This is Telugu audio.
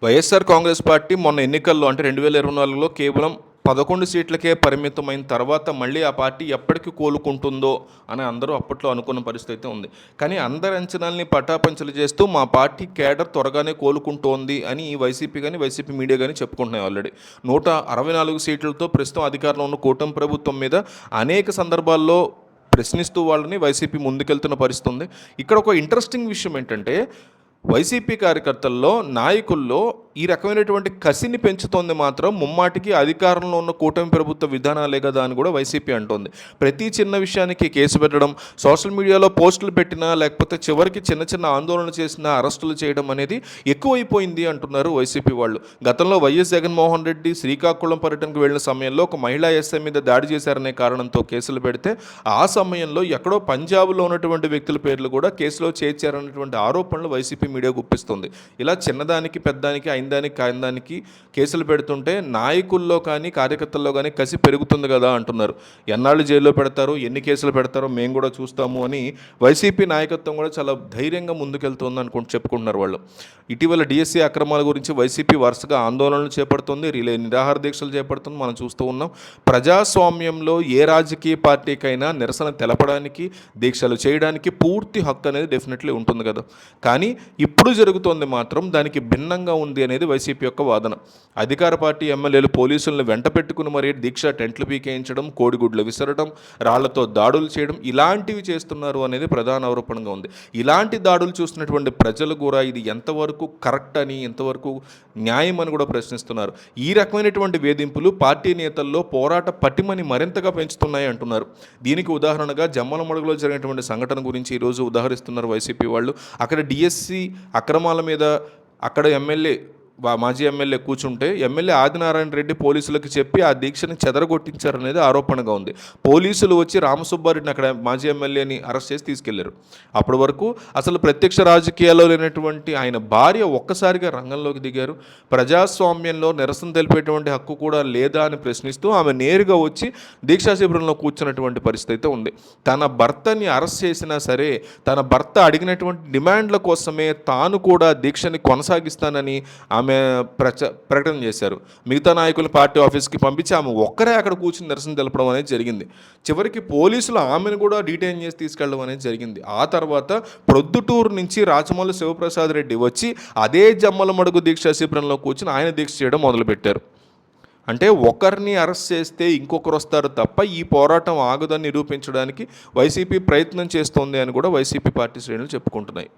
వైఎస్ఆర్ కాంగ్రెస్ పార్టీ మొన్న ఎన్నికల్లో అంటే 2024లో కేవలం 11 సీట్లకే పరిమితమైన తర్వాత మళ్ళీ ఆ పార్టీ ఎప్పటికి కోలుకుంటుందో అని అందరూ అప్పట్లో అనుకున్న పరిస్థితి అయితే ఉంది. కానీ అందరి అంచనాల్ని పటాపంచలు చేస్తూ మా పార్టీ కేడర్ త్వరగానే కోలుకుంటోంది అని వైసీపీ కానీ వైసీపీ మీడియా కానీ చెప్పుకుంటున్నాయి. ఆల్రెడీ 164 సీట్లతో ప్రస్తుతం అధికారంలో ఉన్న కూటమి ప్రభుత్వం మీద అనేక సందర్భాల్లో ప్రశ్నిస్తూ వాళ్ళని వైసీపీ ముందుకెళ్తున్న పరిస్థితి ఉంది. ఇక్కడ ఒక ఇంట్రెస్టింగ్ విషయం ఏంటంటే వైసీపీ కార్యకర్తల్లో నాయకుల్లో ఈ రకమైనటువంటి కసిని పెంచుతోంది మాత్రం ముమ్మాటికి అధికారంలో ఉన్న కూటమి ప్రభుత్వ విధానాలే కదా అని కూడా వైసీపీ అంటోంది. ప్రతి చిన్న విషయానికి కేసు పెట్టడం, సోషల్ మీడియాలో పోస్టులు పెట్టినా లేకపోతే చివరికి చిన్న చిన్న ఆందోళన చేసినా అరెస్టులు చేయడం అనేది ఎక్కువైపోయింది అంటున్నారు వైసీపీ వాళ్ళు. గతంలో వైఎస్ జగన్మోహన్ రెడ్డి శ్రీకాకుళం పర్యటనకు వెళ్ళిన సమయంలో ఒక మహిళా ఎస్ఐ మీద దాడి చేశారనే కారణంతో కేసులు పెడితే ఆ సమయంలో ఎక్కడో పంజాబ్లో ఉన్నటువంటి వ్యక్తుల పేర్లు కూడా కేసులో చేర్చారన్నటువంటి ఆరోపణలు వైసీపీ మీడియా గుప్పిస్తుంది. ఇలా చిన్నదానికి పెద్దానికి అయిందానికి కాయిందానికి కేసులు పెడుతుంటే నాయకుల్లో కానీ కార్యకర్తల్లో కానీ కసి పెరుగుతుంది కదా అంటున్నారు. ఎన్నాళ్ళు జైల్లో పెడతారో ఎన్ని కేసులు పెడతారో మేము కూడా చూస్తాము అని వైసీపీ నాయకత్వం కూడా చాలా ధైర్యంగా ముందుకెళ్తుంది చెప్పుకుంటున్నారు వాళ్ళు. ఇటీవల డిఎస్సీ అక్రమాల గురించి వైసీపీ వరుసగా ఆందోళనలు చేపడుతుంది, రిలే నిరాహార దీక్షలు చేపడుతుంది, మనం చూస్తూ ఉన్నాం. ప్రజాస్వామ్యంలో ఏ రాజకీయ పార్టీకైనా నిరసన తెలపడానికి దీక్షలు చేయడానికి పూర్తి హక్కు అనేది డెఫినెట్లీ ఉంటుంది కదా. కానీ ఇప్పుడు జరుగుతోంది మాత్రం దానికి భిన్నంగా ఉంది అనేది వైసీపీ యొక్క వాదన. అధికార పార్టీ ఎమ్మెల్యేలు పోలీసులను వెంట పెట్టుకుని మరీ దీక్ష టెంట్లు పీకేయించడం, కోడిగుడ్లు విసరడం, రాళ్లతో దాడులు చేయడం ఇలాంటివి చేస్తున్నారు అనేది ప్రధాన ఆరోపణగా ఉంది. ఇలాంటి దాడులు చూస్తున్నటువంటి ప్రజలు కూడా ఇది ఎంతవరకు కరెక్ట్ అని, ఎంతవరకు న్యాయం అని కూడా ప్రశ్నిస్తున్నారు. ఈ రకమైనటువంటి వేధింపులు పార్టీ నేతల్లో పోరాట పటిమని మరింతగా పెంచుతున్నాయి అంటున్నారు. దీనికి ఉదాహరణగా జమ్మలమడుగులో జరిగినటువంటి సంఘటన గురించి ఈరోజు ఉదాహరిస్తున్నారు వైసీపీ వాళ్ళు. అక్కడ డిఎస్సి అక్రమాల మీద అక్కడ మాజీ ఎమ్మెల్యే కూర్చుంటే ఎమ్మెల్యే ఆదినారాయణ రెడ్డి పోలీసులకు చెప్పి ఆ దీక్షని చెదరగొట్టించారనేది ఆరోపణగా ఉంది. పోలీసులు వచ్చి రామసుబ్బారెడ్డిని అక్కడ మాజీ ఎమ్మెల్యేని అరెస్ట్ చేసి తీసుకెళ్లారు. అప్పటి వరకు అసలు ప్రత్యక్ష రాజకీయాల్లో లేనటువంటి ఆయన భార్య ఒక్కసారిగా రంగంలోకి దిగారు. ప్రజాస్వామ్యంలో నిరసన తెలిపేటువంటి హక్కు కూడా లేదా అని ప్రశ్నిస్తూ ఆమె నేరుగా వచ్చి దీక్షా శిబిరంలో కూర్చున్నటువంటి పరిస్థితి అయితే ఉంది. తన భర్తని అరెస్ట్ చేసినా సరే తన భర్త అడిగినటువంటి డిమాండ్ల కోసమే తాను కూడా దీక్షని కొనసాగిస్తానని ఆమె ప్రకటన చేశారు. మిగతా నాయకులు పార్టీ ఆఫీస్కి పంపించి ఆమె ఒక్కరే అక్కడ కూర్చుని నిరసన తెలపడం అనేది జరిగింది. చివరికి పోలీసులు ఆమెను కూడా డీటైన్ చేసి తీసుకెళ్ళడం అనేది జరిగింది. ఆ తర్వాత ప్రొద్దుటూరు నుంచి రాచమల్లి శివప్రసాద్ రెడ్డి వచ్చి అదే జమ్మలమడుగు దీక్షా శిబిరంలో కూర్చుని ఆయన దీక్ష చేయడం మొదలుపెట్టారు. అంటే ఒకరిని అరెస్ట్ చేస్తే ఇంకొకరు వస్తారు తప్ప ఈ పోరాటం ఆగదని నిరూపించడానికి వైసీపీ ప్రయత్నం చేస్తోంది అని కూడా వైసీపీ పార్టీ శ్రేణులు చెప్పుకుంటున్నాయి.